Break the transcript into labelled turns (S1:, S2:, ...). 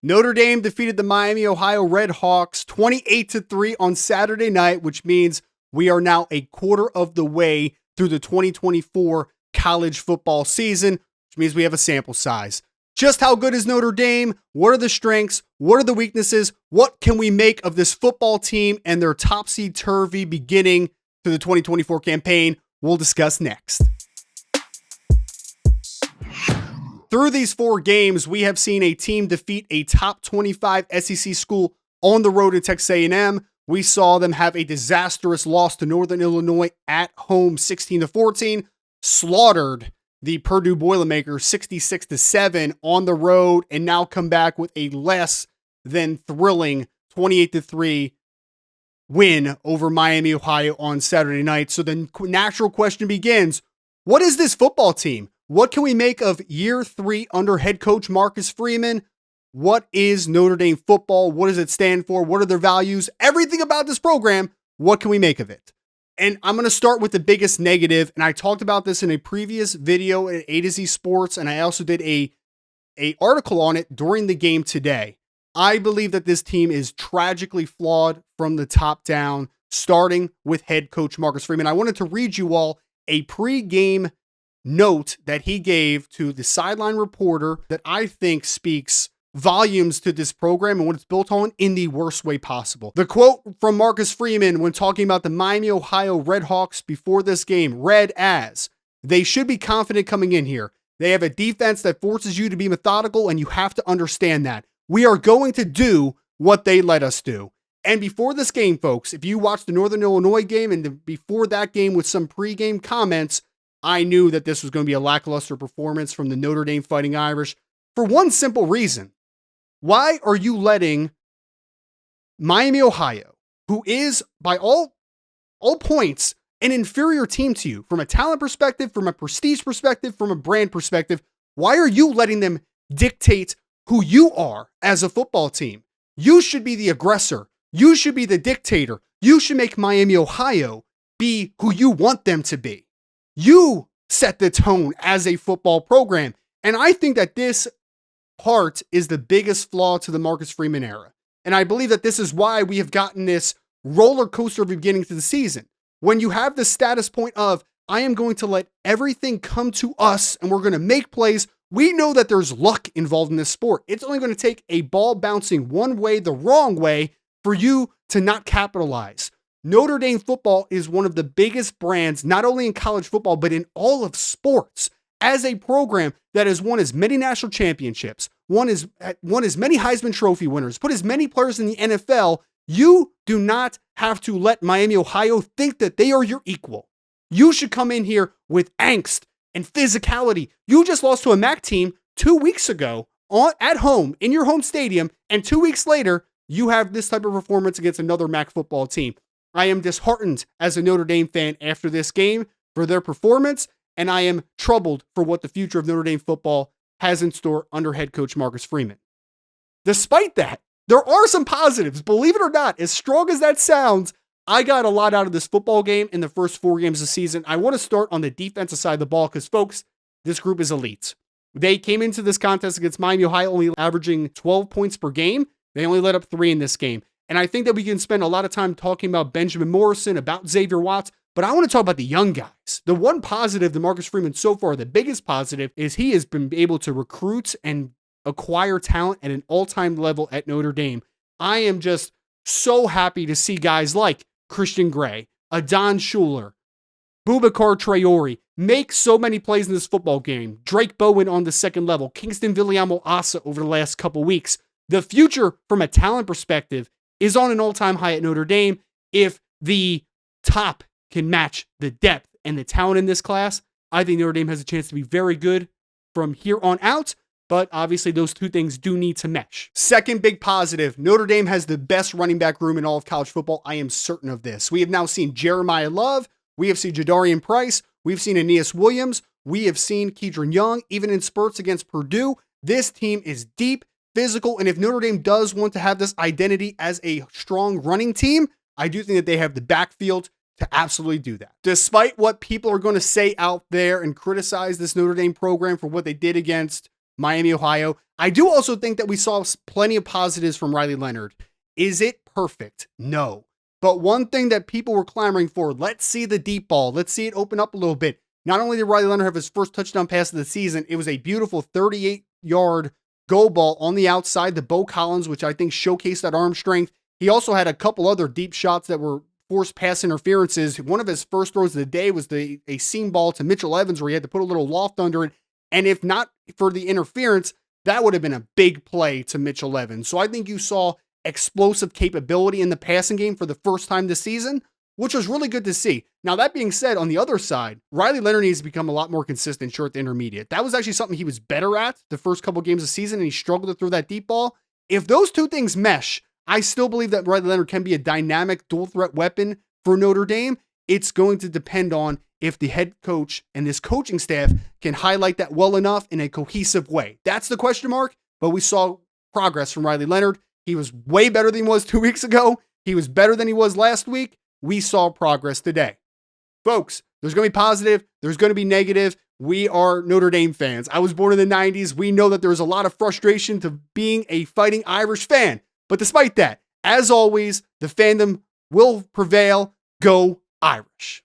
S1: Notre Dame defeated the Miami, Ohio Redhawks 28-3 on Saturday night, which means we are now a quarter of the way through the 2024 college football season, which means we have a sample size. Just how good is Notre Dame? What are the strengths? What are the weaknesses? What can we make of this football team and their topsy-turvy beginning to the 2024 campaign? We'll discuss next. Through these 4 games, we have seen a team defeat a top 25 SEC school on the road in Texas A&M. We saw them have a disastrous loss to Northern Illinois at home, 16-14, slaughtered the Purdue Boilermakers 66-7 on the road, and now come back with a less than thrilling 28-3 win over Miami, Ohio on Saturday night. So the natural question begins, what is this football team? What can we make of year 3 under head coach Marcus Freeman? What is Notre Dame football? What does it stand for? What are their values? Everything about this program, what can we make of it? And I'm going to start with the biggest negative, and I talked about this in a previous video at A to Z Sports, and I also did a article on it during the game today. I believe that this team is tragically flawed from the top down, starting with head coach Marcus Freeman. I wanted to read you all a pre-game note that he gave to the sideline reporter that I think speaks volumes to this program and what it's built on in the worst way possible. The quote from Marcus Freeman when talking about the Miami, Ohio Redhawks before this game read as, "They should be confident coming in here. They have a defense that forces you to be methodical, and you have to understand that. We are going to do what they let us do." And before this game, folks, if you watched the Northern Illinois game and before that game with some pregame comments, I knew that this was going to be a lackluster performance from the Notre Dame Fighting Irish for one simple reason. Why are you letting Miami, Ohio, who is by all points an inferior team to you from a talent perspective, from a prestige perspective, from a brand perspective, why are you letting them dictate who you are as a football team? You should be the aggressor. You should be the dictator. You should make Miami, Ohio be who you want them to be. You set the tone as a football program. And I think that this part is the biggest flaw to the Marcus Freeman era. And I believe that this is why we have gotten this roller coaster beginning to the season. When you have the status point of, I am going to let everything come to us and we're going to make plays, we know that there's luck involved in this sport. It's only going to take a ball bouncing one way, the wrong way, for you to not capitalize. Notre Dame football is one of the biggest brands, not only in college football, but in all of sports. As a program that has won as many national championships, won as many Heisman Trophy winners, put as many players in the NFL, you do not have to let Miami, Ohio think that they are your equal. You should come in here with angst and physicality. You just lost to a MAC team 2 weeks ago at home in your home stadium, and 2 weeks later, you have this type of performance against another MAC football team. I am disheartened as a Notre Dame fan after this game for their performance, and I am troubled for what the future of Notre Dame football has in store under head coach Marcus Freeman. Despite that, there are some positives. Believe it or not, as strong as that sounds, I got a lot out of this football game in the first 4 games of the season. I want to start on the defensive side of the ball because, folks, this group is elite. They came into this contest against Miami, Ohio, only averaging 12 points per game. They only let up 3 in this game. And I think that we can spend a lot of time talking about Benjamin Morrison, about Xavier Watts, but I want to talk about the young guys. The one positive to Marcus Freeman so far, the biggest positive, is he has been able to recruit and acquire talent at an all-time level at Notre Dame. I am just so happy to see guys like Christian Gray, Adon Schuler, Boubacar Traore make so many plays in this football game. Drake Bowen on the second level, Kingston Viliamo-Asa over the last couple weeks. The future from a talent perspective is on an all-time high at Notre Dame. If the top can match the depth and the talent in this class, I think Notre Dame has a chance to be very good from here on out, but obviously those two things do need to mesh. Second big positive, Notre Dame has the best running back room in all of college football. I am certain of this. We have now seen Jeremiah Love, we have seen Jadarian Price, we've seen Aeneas Williams, we have seen Keidron Young, even in spurts against Purdue. This team is deep, physical, and if Notre Dame does want to have this identity as a strong running team, I do think that they have the backfield to absolutely do that. Despite what people are going to say out there and criticize this Notre Dame program for what they did against Miami, Ohio. I do also think that we saw plenty of positives from Riley Leonard. Is it perfect? No. But one thing that people were clamoring for, let's see the deep ball. Let's see it open up a little bit. Not only did Riley Leonard have his first touchdown pass of the season, it was a beautiful 38-yard go ball on the outside to Bo Collins, which I think showcased that arm strength. He also had a couple other deep shots that were forced pass interferences. One of his first throws of the day was a seam ball to Mitchell Evans where he had to put a little loft under it. And if not for the interference, that would have been a big play to Mitchell Evans. So I think you saw explosive capability in the passing game for the first time this season, which was really good to see. Now, that being said, on the other side, Riley Leonard needs to become a lot more consistent short to intermediate. That was actually something he was better at the first couple games of the season, and he struggled to throw that deep ball. If those two things mesh, I still believe that Riley Leonard can be a dynamic dual threat weapon for Notre Dame. It's going to depend on if the head coach and this coaching staff can highlight that well enough in a cohesive way. That's the question mark, but we saw progress from Riley Leonard. He was way better than he was 2 weeks ago. He was better than he was last week. We saw progress today. Folks, there's going to be positive. There's going to be negative. We are Notre Dame fans. I was born in the 90s. We know that there's a lot of frustration to being a Fighting Irish fan. But despite that, as always, the fandom will prevail. Go Irish.